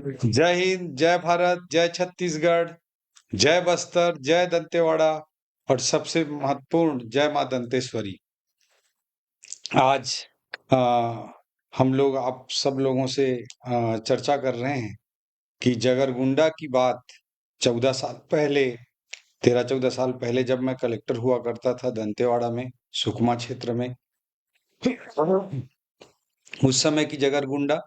जय हिंद, जय भारत, जय छत्तीसगढ़, जय बस्तर, जय दंतेवाड़ा और सबसे महत्वपूर्ण जय मां दंतेश्वरी। आज आ, हम लोग आप सब लोगों से चर्चा कर रहे हैं कि जगरगुंडा की बात 14 साल पहले 13-14 साल पहले जब मैं कलेक्टर हुआ करता था दंतेवाड़ा में, सुकमा क्षेत्र में, उस समय की जगरगुंडा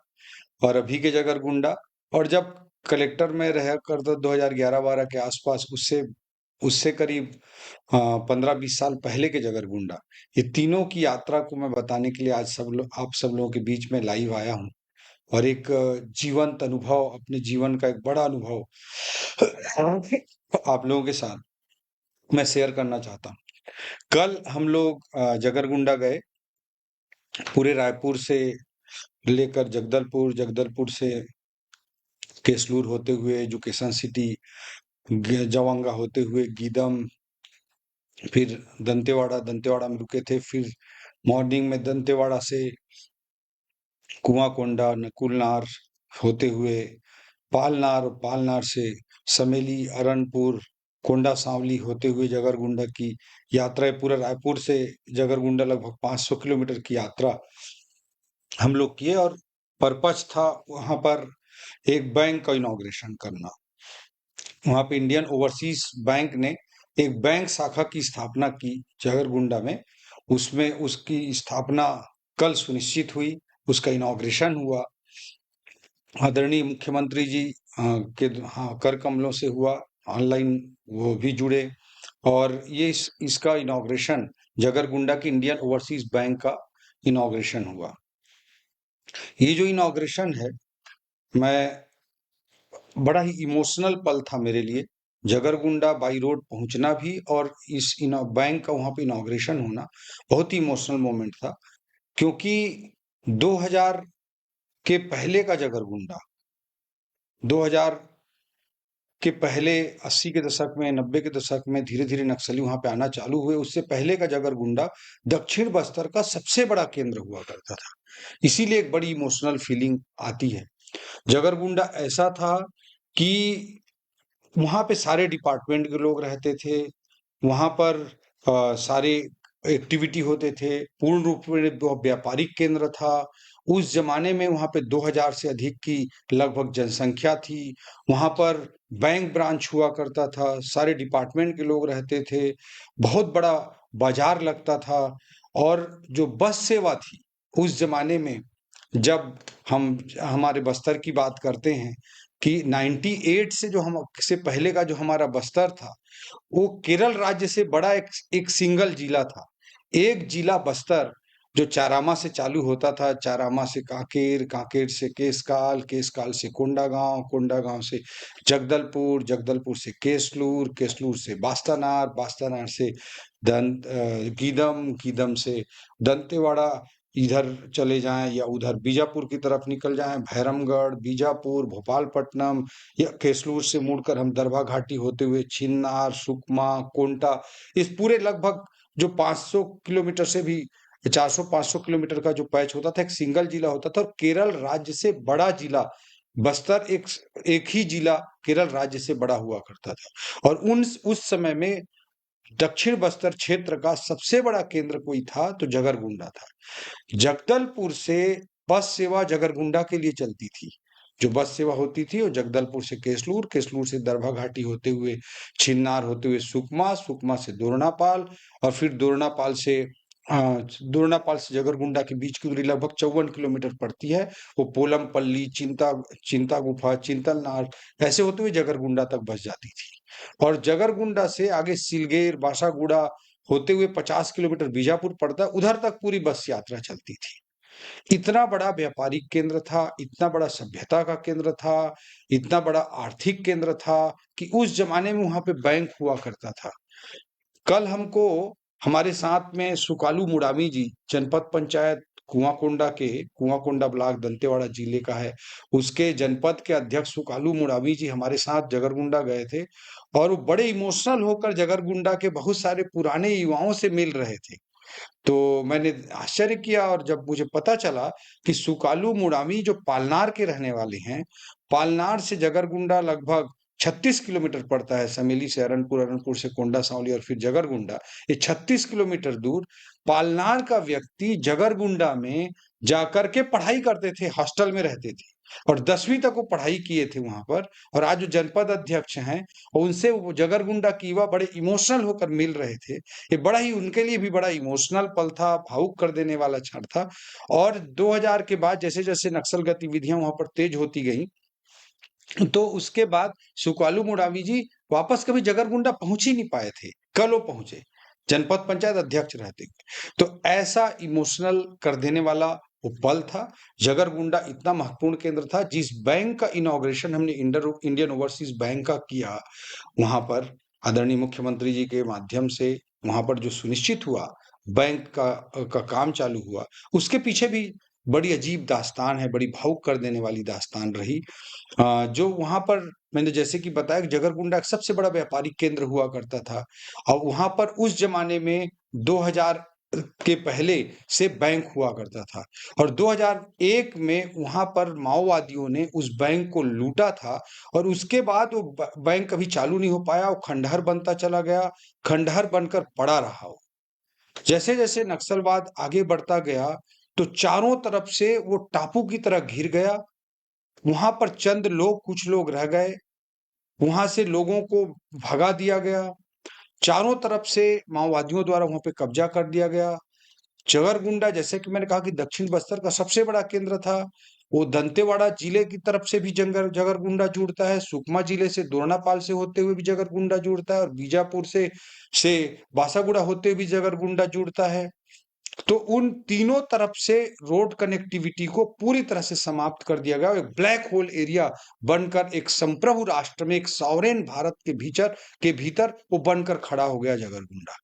और अभी के जगरगुंडा, और जब कलेक्टर में रह करता 2011-12 के आसपास, उससे उससे करीब 15-20 साल पहले के जगरगुंडा, ये तीनों की यात्रा को मैं बताने के लिए आज आप सब लोगों के बीच में लाइव आया हूँ। और एक जीवंत अनुभव, अपने जीवन का एक बड़ा अनुभव आप लोगों के साथ मैं शेयर करना चाहता हूँ। कल हम लोग जगरगुंडा गए, पूरे रायपुर से लेकर जगदलपुर, जगदलपुर से केसलूर होते हुए एजुकेशन सिटी, जवांगा होते हुए गीदम, फिर दंतेवाड़ा, दंतेवाड़ा में रुके थे। फिर मॉर्निंग में दंतेवाड़ा से कुआंकोंडा, नकुलनार होते हुए पालनार, और पालनार से समेली, अरनपुर, कोंडा सांवली होते हुए जगरगुंडा की यात्रा है। पूरा रायपुर से जगरगुंडा लगभग 500 किलोमीटर की यात्रा हम लोग किए, और पर्पज था वहां पर एक बैंक का इनॉग्रेशन करना। वहां पे इंडियन ओवरसीज बैंक ने एक बैंक शाखा की स्थापना की जगरगुंडा में। उसमें उसकी स्थापना कल सुनिश्चित हुई, उसका इनॉग्रेशन हुआ। आदरणीय मुख्यमंत्री जी के कर कमलों से हुआ, ऑनलाइन वो भी जुड़े, और ये इसका इनॉग्रेशन जगरगुंडा की इंडियन ओवरसीज बैंक का इनॉग्रेशन हुआ। ये जो इनॉग्रेशन है, मैं बड़ा ही इमोशनल पल था मेरे लिए। जगरगुंडा बाई रोड पहुंचना भी और इस बैंक का वहां पे इनॉग्रेशन होना बहुत ही इमोशनल मोमेंट था, क्योंकि 2000 के पहले का जगरगुंडा, 2000 के पहले 80 के दशक में, 90 के दशक में धीरे धीरे नक्सली वहां पे आना चालू हुए। उससे पहले का जगरगुंडा दक्षिण बस्तर का सबसे बड़ा केंद्र हुआ करता था। इसीलिए एक बड़ी इमोशनल फीलिंग आती है। जगरगुंडा ऐसा था कि वहाँ पे सारे डिपार्टमेंट के लोग रहते थे। वहाँ पर सारे एक्टिविटी होते थे। पूर्ण रूप में वो व्यापारिक केंद्र था। उस जमाने में वहाँ पे 2000 से अधिक की लगभग जनसंख्या थी। वहाँ पर बैंक ब्रांच हुआ करता था, सारे डिपार्टमेंट के लोग रहते थे, बहुत बड़ा बाजार लगता था। और जो बस सेवा थी उस जमाने में, जब हम हमारे बस्तर की बात करते हैं कि 98 से जो हम से पहले का जो हमारा बस्तर था, वो केरल राज्य से बड़ा एक सिंगल जिला था। एक जिला बस्तर जो चारामा से चालू होता था, चारामा से कांकेर, कांकेर से केसकाल, केसकाल से कोंडागांव, कोंडागांव से जगदलपुर, जगदलपुर से केसलूर, केसलूर से बास्तानार, बास्तानार से गीदम, गीदम से दंतेवाड़ा, इधर चले जाएं या उधर बीजापुर की तरफ निकल जाएं, भैरमगढ़, बीजापुर, भोपालपट्टनम, या केसलूर से मुड़कर हम दरभा घाटी होते हुए छिन्नार, सुकमा, कोंटा, इस पूरे लगभग जो 500 किलोमीटर से भी 400-500 किलोमीटर का जो पैच होता था, एक सिंगल जिला होता था। और केरल राज्य से बड़ा जिला बस्तर एक एक ही जिला केरल राज्य से बड़ा हुआ करता था। और उस समय में दक्षिण बस्तर क्षेत्र का सबसे बड़ा केंद्र कोई था तो जगरगुंडा था। जगदलपुर से बस सेवा जगरगुंडा के लिए चलती थी। जो बस सेवा होती थी वो जगदलपुर से केसलूर, केसलूर से दरभा घाटी होते हुए छिन्नार होते हुए सुकमा, सुकमा से दोरनापाल, और फिर दोरनापाल से जगरगुंडा के बीच की दूरी लगभग 54 किलोमीटर पड़ती है। वो पोलमपल्ली, चिंता चिंता गुफा, चिंतलनार, ऐसे होते हुए जगरगुंडा तक बस जाती थी। और जगरगुंडा से आगे सिलगेर, बासागुड़ा होते हुए 50 किलोमीटर बीजापुर पड़ता है, उधर तक पूरी बस यात्रा चलती थी। इतना बड़ा व्यापारिक केंद्र था, इतना बड़ा सभ्यता का केंद्र था, इतना बड़ा आर्थिक केंद्र था कि उस जमाने में वहां पे बैंक हुआ करता था। कल हमको हमारे साथ में सुकालू मुड़ामी जी, जनपद पंचायत कुआंकोंडा ब्लॉक दंतेवाड़ा जिले का है, उसके जनपद के अध्यक्ष सुकालू मुड़ामी जी हमारे साथ जगरगुंडा गए थे। और वो बड़े इमोशनल होकर जगरगुंडा के बहुत सारे पुराने युवाओं से मिल रहे थे। तो मैंने आश्चर्य किया, और जब मुझे पता चला कि सुकालू मुड़ामी जो पालनार के रहने वाले हैं, पालनार से जगरगुंडा लगभग 36 किलोमीटर पड़ता है, समेली से अरनपुर, अरनपुर से कोंडा सांवली और फिर जगरगुंडा। ये 36 किलोमीटर दूर पालनार का व्यक्ति जगरगुंडा में जाकर के पढ़ाई करते थे, हॉस्टल में रहते थे और 10वीं तक वो पढ़ाई किए थे वहां पर। और आज जो जनपद अध्यक्ष हैं, उनसे वो जगरगुंडा की युवा बड़े इमोशनल होकर मिल रहे थे। ये बड़ा ही उनके लिए भी बड़ा इमोशनल पल था, भावुक कर देने वाला क्षण था। और 2000 के बाद जैसे-जैसे नक्सल गतिविधियां वहां पर तेज होती गई, तो उसके बाद सुकालू मुडावी जी वापस कभी जगरगुंडा पहुंच ही नहीं पाए थे। कल वो पहुंचे, जनपद पंचायत अध्यक्ष रहते हुए। तो ऐसा इमोशनल कर देने वाला वो पल था। जगरगुंडा इतना महत्वपूर्ण केंद्र था, जिस बैंक का इनॉग्रेशन हमने इंडियन ओवरसीज बैंक का किया, वहां पर आदरणीय मुख्यमंत्री जी के माध्यम से वहां पर जो सुनिश्चित हुआ, बैंक का काम चालू हुआ, उसके पीछे भी बड़ी अजीब दास्तान है, बड़ी भावुक कर देने वाली दास्तान रही। जो वहां पर मैंने जैसे कि बताया कि जगरगुंडा एक सबसे बड़ा व्यापारिक केंद्र हुआ करता था और वहां पर उस जमाने में 2000 के पहले से बैंक हुआ करता था और 2001 में वहां पर माओवादियों ने उस बैंक को लूटा था और उसके बाद वो बैंक कभी चालू नहीं हो पाया, वो खंडहर बनता चला गया, खंडहर बनकर पड़ा रहा वो। जैसे जैसे नक्सलवाद आगे बढ़ता गया, तो चारों तरफ से वो टापू की तरह घिर गया। वहां पर चंद लोग, कुछ लोग रह गए, वहां से लोगों को भगा दिया गया। चारों तरफ से माओवादियों द्वारा वहां पे कब्जा कर दिया गया। जगरगुंडा, जैसे कि मैंने कहा कि दक्षिण बस्तर का सबसे बड़ा केंद्र था, वो दंतेवाड़ा जिले की तरफ से भी जगरगुंडा जुड़ता है, सुकमा जिले से दोरनापाल से होते हुए भी जगरगुंडा जुड़ता है और बीजापुर से बासागुड़ा होते हुए भी जगरगुंडा जुड़ता है। तो उन तीनों तरफ से रोड कनेक्टिविटी को पूरी तरह से समाप्त कर दिया गया। एक ब्लैक होल एरिया बनकर एक संप्रभु राष्ट्र में, एक सॉवरेन भारत के भीतर वो बनकर खड़ा हो गया जगरगुंडा।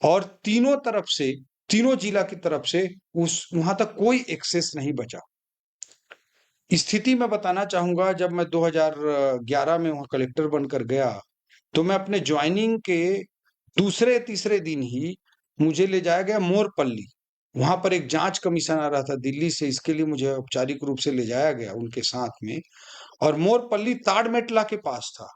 और तीनों तरफ से, तीनों जिला की तरफ से उस वहां तक कोई एक्सेस नहीं बचा। स्थिति मैं बताना चाहूंगा, जब मैं 2011 में वहां कलेक्टर बनकर गया, तो मैं अपने ज्वाइनिंग के दूसरे तीसरे दिन ही मुझे ले जाया गया मोरपल्ली। वहां पर एक जांच कमीशन आ रहा था दिल्ली से, इसके लिए मुझे औपचारिक रूप से ले जाया गया उनके साथ में। और मोरपल्ली ताड़मेटला के पास था,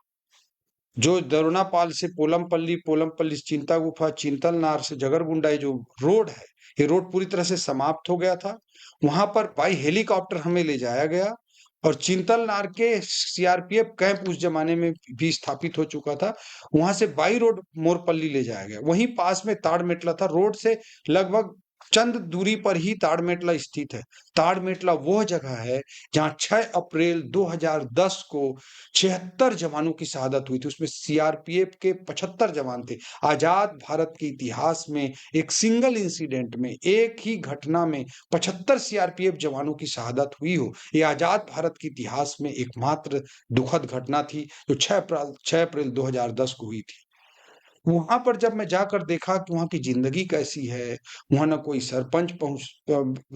जो दरोनापाल से पोलमपल्ली, पोलमपल्ली से चिंता गुफा, चिंतलनार से जगरगुंडा, ये जो रोड है, ये रोड पूरी तरह से समाप्त हो गया था। वहां पर बाई हेलीकॉप्टर हमें ले जाया गया और चिंतलनार के सीआरपीएफ कैंप उस जमाने में भी स्थापित हो चुका था, वहां से बाई रोड मोरपल्ली ले जाया गया। वहीं पास में ताड़मेटला था, रोड से लगभग चंद दूरी पर ही ताड़मेटला स्थित है। ताड़मेटला वो जगह है जहां 6 अप्रैल 2010 को 76 जवानों की शहादत हुई थी। उसमें सीआरपीएफ के 75 जवान थे। आजाद भारत के इतिहास में एक सिंगल इंसिडेंट में, एक ही घटना में 75 सीआरपीएफ जवानों की शहादत हुई हो, ये आजाद भारत के इतिहास में एकमात्र दुखद घटना थी, जो 6 अप्रैल 2010 को हुई थी। वहां पर जब मैं जाकर देखा कि वहां की जिंदगी कैसी है, वहां ना कोई सरपंच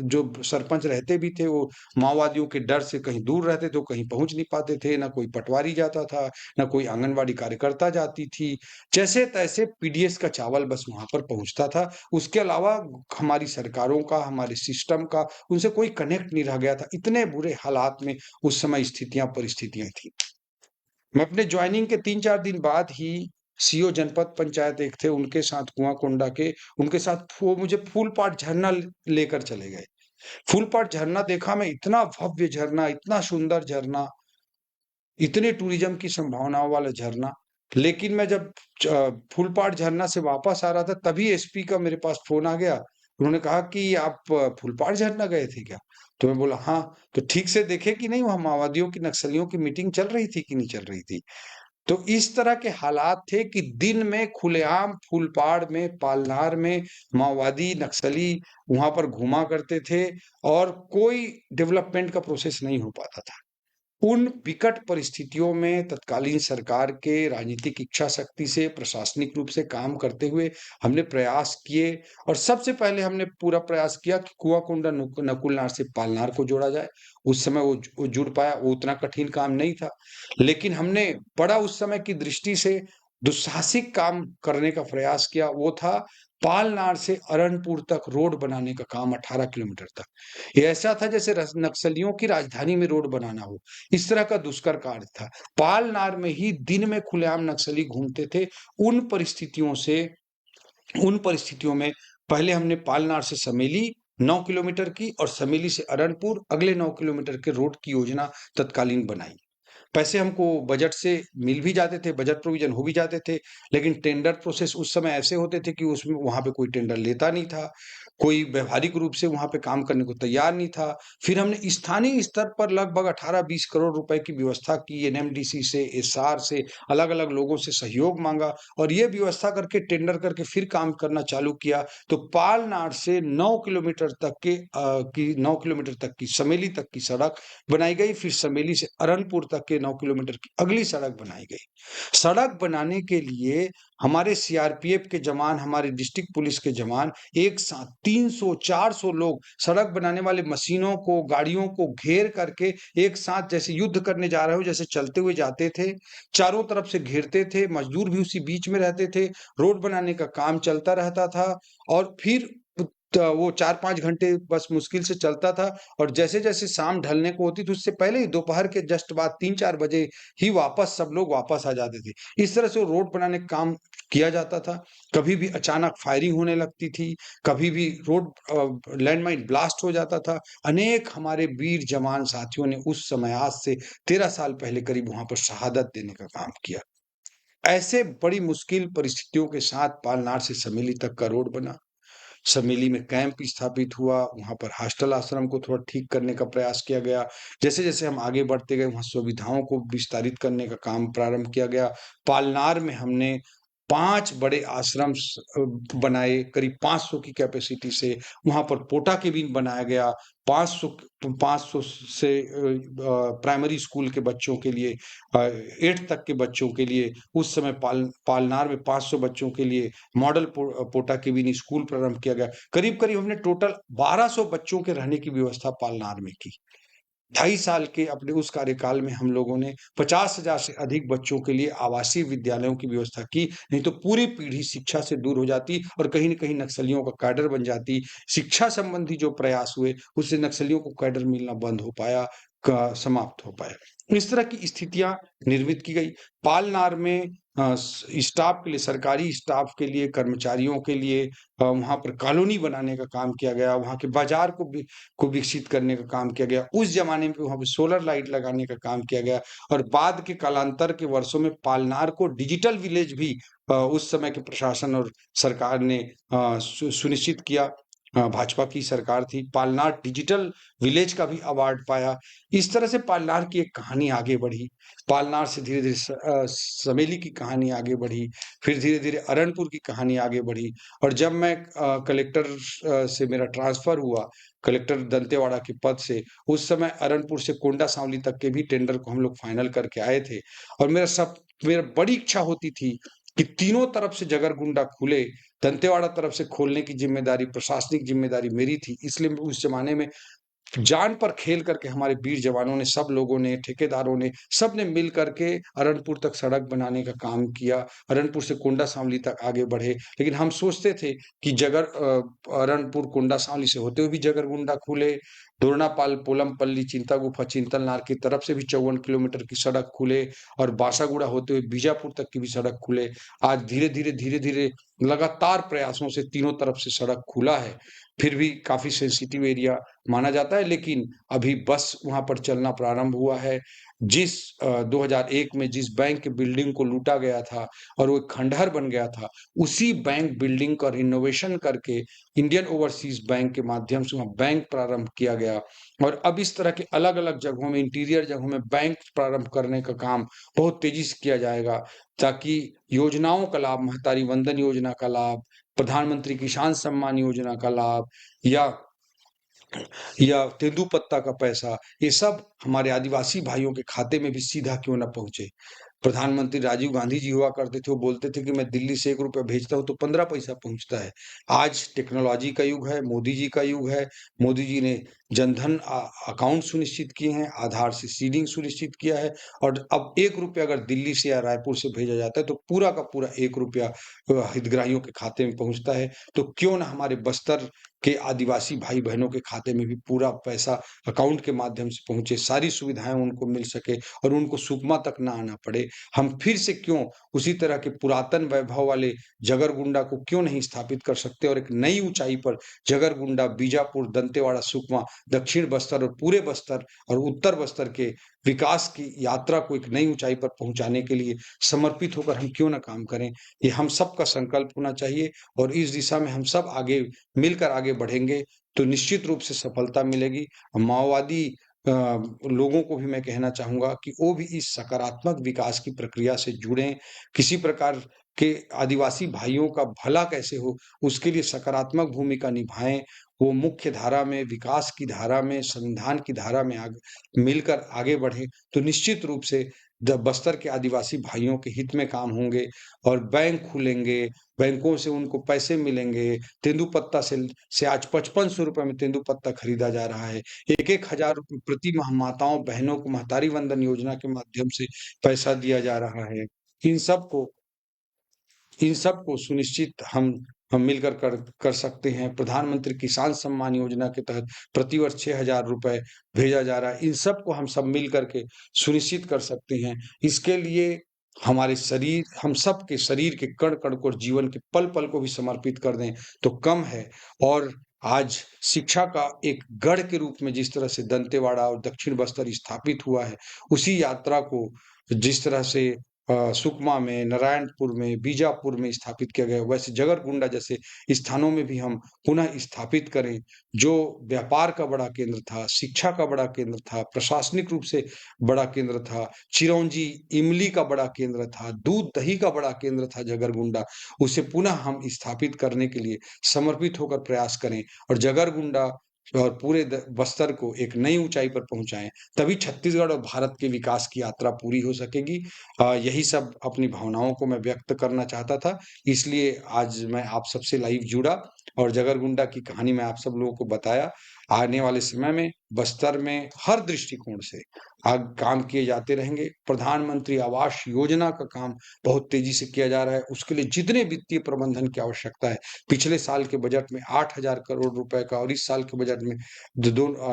जो सरपंच रहते भी थे, वो माओवादियों के डर से कहीं दूर रहते थे, वो कहीं पहुंच नहीं पाते थे, ना कोई पटवारी जाता था, ना कोई आंगनवाड़ी कार्यकर्ता जाती थी। जैसे तैसे पीडीएस का चावल बस वहां पर पहुंचता था। उसके अलावा हमारी सरकारों का, हमारे सिस्टम का उनसे कोई कनेक्ट नहीं रह गया था। इतने बुरे हालात में उस समय परिस्थितियां थी। मैं अपने ज्वाइनिंग के 3-4 दिन बाद ही सीओ जनपद पंचायत एक थे, उनके साथ कुआंकोंडा के, उनके साथ वो मुझे फूलपाट झरना लेकर चले गए। फूलपाट झरना देखा मैं, इतना भव्य झरना, इतना सुंदर झरना, इतने टूरिज्म की संभावनाओं वाला झरना। लेकिन मैं जब फूलपाट झरना से वापस आ रहा था, तभी एसपी का मेरे पास फोन आ गया। उन्होंने कहा कि आप फूलपाट झरना गए थे क्या? तो मैं बोला हाँ। तो ठीक से देखे कि नहीं, वहां माओवादियों की, नक्सलियों की मीटिंग चल रही थी कि नहीं चल रही थी? तो इस तरह के हालात थे कि दिन में खुलेआम फूलपाड़ में, पालनार में माओवादी, नक्सली वहां पर घूमा करते थे और कोई डेवलपमेंट का प्रोसेस नहीं हो पाता था। उन विकट परिस्थितियों में तत्कालीन सरकार के राजनीतिक इच्छा शक्ति से, प्रशासनिक रूप से काम करते हुए हमने प्रयास किए और सबसे पहले हमने पूरा प्रयास किया कि कुआंकोंडा नकुलनार से पालनार को जोड़ा जाए। उस समय वो जुड़ पाया, वो उतना कठिन काम नहीं था। लेकिन हमने बड़ा उस समय की दृष्टि से दुस्साहसिक काम करने का प्रयास किया, वो था पालनार से अरनपुर तक रोड बनाने का काम 18 किलोमीटर तक। ये ऐसा था जैसे नक्सलियों की राजधानी में रोड बनाना हो, इस तरह का दुष्कर कार्य था। पालनार में ही दिन में खुलेआम नक्सली घूमते थे। उन परिस्थितियों से उन परिस्थितियों में पहले हमने पालनार से समेली 9 किलोमीटर की और समेली से अरनपुर अगले 9 किलोमीटर के रोड की योजना तत्कालीन बनाई। पैसे हमको बजट से मिल भी जाते थे, बजट प्रोविज़न हो भी जाते थे, लेकिन टेंडर प्रोसेस उस समय ऐसे होते थे कि उसमें वहाँ पे कोई टेंडर लेता नहीं था, कोई व्यावहारिक रूप से वहाँ पे काम करने को तैयार नहीं था। फिर हमने स्थानीय स्तर पर लगभग 18-20 करोड़ रुपए की व्यवस्था की, एनएमडीसी से, एस्सार से, अलग-अलग लोगों से सहयोग माँगा और ये व्यवस्था करके टेंडर करके फिर काम करना चालू किया। तो पालनार से 9 किलोमीटर तक 9 किलोमीटर तक की समेली तक की सड़क बनाई गई, फिर समेली से अरनपुर तक के 9 किलोमीटर की अगली सड़क बनाई गई। सड़क बनाने के लिए हमारे सीआरपीएफ के जवान, हमारे डिस्ट्रिक्ट पुलिस के जवान एक साथ 300-400 लोग सड़क बनाने वाले मशीनों को, गाड़ियों को घेर करके एक साथ जैसे युद्ध करने जा रहे हो, जैसे चलते हुए जाते थे, चारों तरफ से घेरते थे, मजदूर भी उसी बीच में रहते थे, रोड बनाने का काम चलता रहता था और फिर वो 4-5 घंटे बस मुश्किल से चलता था और जैसे-जैसे शाम ढलने को होती थी उससे पहले ही दोपहर के जस्ट बाद 3-4 बजे ही वापस सब लोग वापस आ जाते थे। इस तरह से वो रोड बनाने का काम किया जाता था। कभी भी अचानक फायरिंग होने लगती थी, कभी भी रोड लैंडमाइन ब्लास्ट हो जाता था। अनेक हमारे वीर जवान साथियों ने उस समय आज से 13 साल पहले करीब वहाँ पर शहादत देने का काम किया। ऐसे बड़ी मुश्किल परिस्थितियों के साथ पालनार से समेली तक का रोड बना। समेली में कैंप स्थापित हुआ, वहाँ पर हॉस्टल आश्रम को थोड़ा ठीक करने का प्रयास किया गया। जैसे-जैसे हम आगे बढ़ते गए, वहाँ सुविधाओं को विस्तारित करने का काम प्रारंभ किया गया। पालनार में हमने 5 बड़े आश्रम बनाए, करीब 500 की कैपेसिटी से। वहाँ पर पोटा केबिन बनाया गया, 500 से प्राइमरी स्कूल के बच्चों के लिए 8th तक के बच्चों के लिए, उस समय पालनार में 500 बच्चों के लिए मॉडल पोटा केबिन स्कूल प्रारंभ किया गया। करीब-करीब हमने टोटल 1200 बच्चों के रहने की व्यवस्था पालनार में की। 2.5 साल के अपने उस कार्यकाल में हम लोगों ने 50,000 से अधिक बच्चों के लिए आवासीय विद्यालयों की व्यवस्था की, नहीं तो पूरी पीढ़ी शिक्षा से दूर हो जाती और कहीं न कहीं नक्सलियों का कैडर बन जाती। शिक्षा संबंधी जो प्रयास हुए, उससे नक्सलियों को कैडर मिलना बंद हो पाया, समाप्त हो पाया। इस तरह की स्थितियाँ निर्मित की गई। पालनार में स्टाफ के लिए, सरकारी स्टाफ के लिए, कर्मचारियों के लिए वहाँ पर कॉलोनी बनाने का काम किया गया, वहाँ के बाज़ार को विकसित करने का काम किया गया। उस ज़माने में वहाँ पे सोलर लाइट लगाने का काम किया गया और बाद के कालांतर के वर्षों में पालनार को डिजिटल विलेज भी उस समय के प्रशासन और सरकार ने सुनिश्चित किया। भाजपा की सरकार थी। पालनार डिजिटल विलेज का भी अवार्ड पाया। इस तरह से पालनार की एक कहानी आगे बढ़ी। पालनार से धीरे-धीरे समेली की कहानी आगे बढ़ी, फिर धीरे-धीरे अरनपुर की कहानी आगे बढ़ी और जब मैं कलेक्टर से मेरा ट्रांसफ़र हुआ, कलेक्टर दंतेवाड़ा के पद से, उस समय अरनपुर से कोंडा सांवली तक के भी टेंडर को हम लोग फाइनल करके आए थे और मेरा बड़ी इच्छा होती थी कि तीनों तरफ से जगरगुंडा खुले, दंतेवाड़ा तरफ से खोलने की ज़िम्मेदारी, प्रशासनिक ज़िम्मेदारी मेरी थी। इसलिए उस ज़माने में जान पर खेल करके हमारे वीर जवानों ने, सब लोगों ने, ठेकेदारों ने, सबने मिल कर के अरनपुर तक सड़क बनाने का काम किया। अरनपुर से कोंडा सांवली तक आगे बढ़े। लेकिन हम सोचते थे कि अरनपुर कोंडा सांवली से होते हुए भी जगरगुंडा खुले, दोरनापाल, पोलमपल्ली, चिंतागुफा, चिंतलनार की तरफ से भी 54 किलोमीटर की सड़क खुले और बासागुड़ा होते हुए बीजापुर तक की भी सड़क खुले। आज धीरे-धीरे, धीरे-धीरे लगातार प्रयासों से तीनों तरफ से सड़क खुला है। फिर भी काफ़ी सेंसिटिव एरिया माना जाता है, लेकिन अभी बस वहाँ पर चलना प्रारंभ हुआ है। 2001 में जिस बैंक की बिल्डिंग को लूटा गया था और वो एक खंडहर बन गया था, उसी बैंक बिल्डिंग का रिनोवेशन करके इंडियन ओवरसीज़ बैंक के माध्यम से वहाँ बैंक प्रारंभ किया गया और अब इस तरह के अलग-अलग जगहों में, इंटीरियर जगहों में बैंक प्रारंभ करने का काम बहुत तेज़ी से किया जाएगा, ताकि योजनाओं का लाभ, महतारी वंदन योजना का लाभ, प्रधानमंत्री किसान सम्मान योजना का लाभ या तेंदूपत्ता का पैसा, ये सब हमारे आदिवासी भाइयों के खाते में भी सीधा क्यों ना पहुँचे। प्रधानमंत्री राजीव गांधी जी हुआ करते थे, वो बोलते थे कि मैं दिल्ली से ₹1 भेजता हूँ तो 15 पैसा पहुँचता है। आज टेक्नोलॉजी का युग है, मोदी जी का युग है। मोदी जी ने जनधन अकाउंट सुनिश्चित किए हैं, आधार से सीडिंग सुनिश्चित किया है और अब ₹1 अगर दिल्ली से या रायपुर से भेजा जाता है तो पूरा का पूरा ₹1 हितग्राहियों के खाते में पहुँचता है। तो क्यों ना हमारे बस्तर के आदिवासी भाई-बहनों के खाते में भी पूरा पैसा अकाउंट के माध्यम से पहुँचे, सारी सुविधाएँ उनको मिल सके और उनको सुकमा तक ना आना पड़े। हम फिर से क्यों उसी तरह के पुरातन वैभव वाले जगरगुंडा को क्यों नहीं स्थापित कर सकते और एक नई ऊँचाई पर जगरगुंडा, बीजापुर, दंतेवाड़ा, सुकमा, दक्षिण बस्तर और पूरे बस्तर और उत्तर बस्तर के विकास की यात्रा को एक नई ऊँचाई पर पहुँचाने के लिए समर्पित होकर हम क्यों ना काम करें? ये हम सबका संकल्प होना चाहिए और इस दिशा में हम सब आगे मिलकर आगे बढ़ेंगे, तो निश्चित रूप से सफलता मिलेगी। माओवादी लोगों को भी मैं कहना चाहूँगा कि वो भी इस सकारात्मक विकास की प्रक्रिया से जुड़ें, किसी प्रकार के आदिवासी भाइयों का भला कैसे हो, उसके लिए सकारात्मक भूमिका निभाएँ। वो मुख्य धारा में, विकास की धारा में, संविधान की धारा में मिलकर आगे बढ़ें, तो निश्चित रूप से बस्तर के आदिवासी भाइयों के हित में काम होंगे और बैंक खुलेंगे, बैंकों से उनको पैसे मिलेंगे, तेंदूपत्ता से आज ₹5500 में तेंदूपत्ता खरीदा जा रहा है। 1-1 हज़ार रुपए प्रति माह माताओं, बहनों को महतारी वंदन योजना के माध्यम से पैसा दिया जा रहा है। इन सबको इन सबको सुनिश्चित हम मिलकर कर सकते हैं। प्रधानमंत्री किसान सम्मान योजना के तहत प्रतिवर्ष ₹6000 भेजा जा रहा है। इन सबको हम सब मिल कर के सुनिश्चित कर सकते हैं। इसके लिए हमारे शरीर हम सबके शरीर के कण-कण को और जीवन के पल-पल को भी समर्पित कर दें, तो कम है। और आज शिक्षा का एक गढ़ के रूप में जिस तरह से दंतेवाड़ा और दक्षिण बस्तर स्थापित हुआ है, उसी यात्रा को जिस तरह से सुकमा में, नारायणपुर में, बीजापुर में स्थापित किया गया, वैसे जगरगुंडा जैसे स्थानों में भी हम पुनः स्थापित करें। जो व्यापार का बड़ा केंद्र था, शिक्षा का बड़ा केंद्र था, प्रशासनिक रूप से बड़ा केंद्र था, चिरौंजी, इमली का बड़ा केंद्र था, दूध-दही का बड़ा केंद्र था जगरगुंडा, उसे पुनः हम स्थापित करने के लिए समर्पित होकर प्रयास करें और जगरगुंडा और पूरे बस्तर को एक नई ऊँचाई पर पहुँचाएँ। तभी छत्तीसगढ़ और भारत के विकास की यात्रा पूरी हो सकेगी। यही सब अपनी भावनाओं को मैं व्यक्त करना चाहता था, इसलिए आज मैं आप सबसे लाइव जुड़ा और जगरगुंडा की कहानी मैं आप सब लोगों को बताया। आने वाले समय में बस्तर में हर दृष्टिकोण से काम किए जाते रहेंगे। प्रधानमंत्री आवास योजना का काम बहुत तेज़ी से किया जा रहा है, उसके लिए जितने वित्तीय प्रबंधन की आवश्यकता है, पिछले साल के बजट में 8,000 करोड़ रुपए का और इस साल के बजट में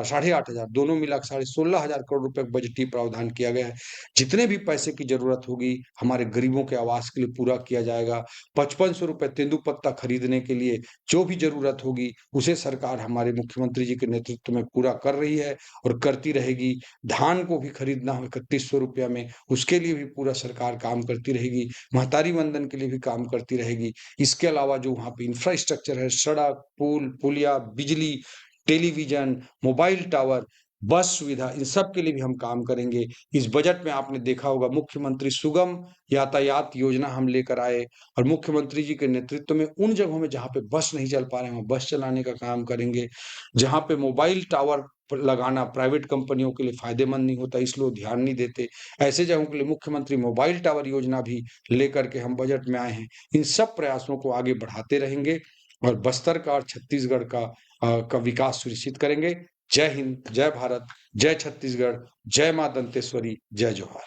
साढ़े 8,000 दोनों मिला के साढ़े 16,000 करोड़ रुपए का बजटीय प्रावधान किया गया है। जितने भी पैसे की ज़रूरत होगी, हमारे गरीबों के आवास के लिए पूरा किया जाएगा। ₹5500 तेंदूपत्ता खरीदने के लिए जो भी ज़रूरत होगी, उसे सरकार हमारे मुख्यमंत्री जी के नेतृत्व में पूरा कर रही है और करती रहेगी। धान को भी खरीदना हो ₹3100 में, उसके लिए भी पूरा सरकार काम करती रहेगी। महतारी वंदन के लिए भी काम करती रहेगी। इसके अलावा जो वहाँ पे इंफ्रास्ट्रक्चर है, सड़क, पुल, पुलिया, बिजली, टेलीविज़न, मोबाइल टावर, बस सुविधा, इन सब के लिए भी हम काम करेंगे। इस बजट में आपने देखा होगा मुख्यमंत्री सुगम यातायात योजना हम लेकर आए और मुख्यमंत्री जी के नेतृत्व में उन जगहों में जहाँ पे बस नहीं चल पा रहे हैं, वहाँ बस चलाने का काम करेंगे। जहाँ पे मोबाइल टावर लगाना प्राइवेट कंपनियों के लिए फ़ायदेमंद नहीं होता, इसलिए वो ध्यान नहीं देते। ऐसे जगहों के लिए मुख्यमंत्री मोबाइल टावर योजना भी लेकर के हम बजट में आए हैं। इन सब प्रयासों को आगे बढ़ाते रहेंगे और बस्तर का और छत्तीसगढ़ का विकास सुनिश्चित करेंगे। जय हिंद, जय भारत, जय छत्तीसगढ़, जय माँ दंतेश्वरी, जय जोहार।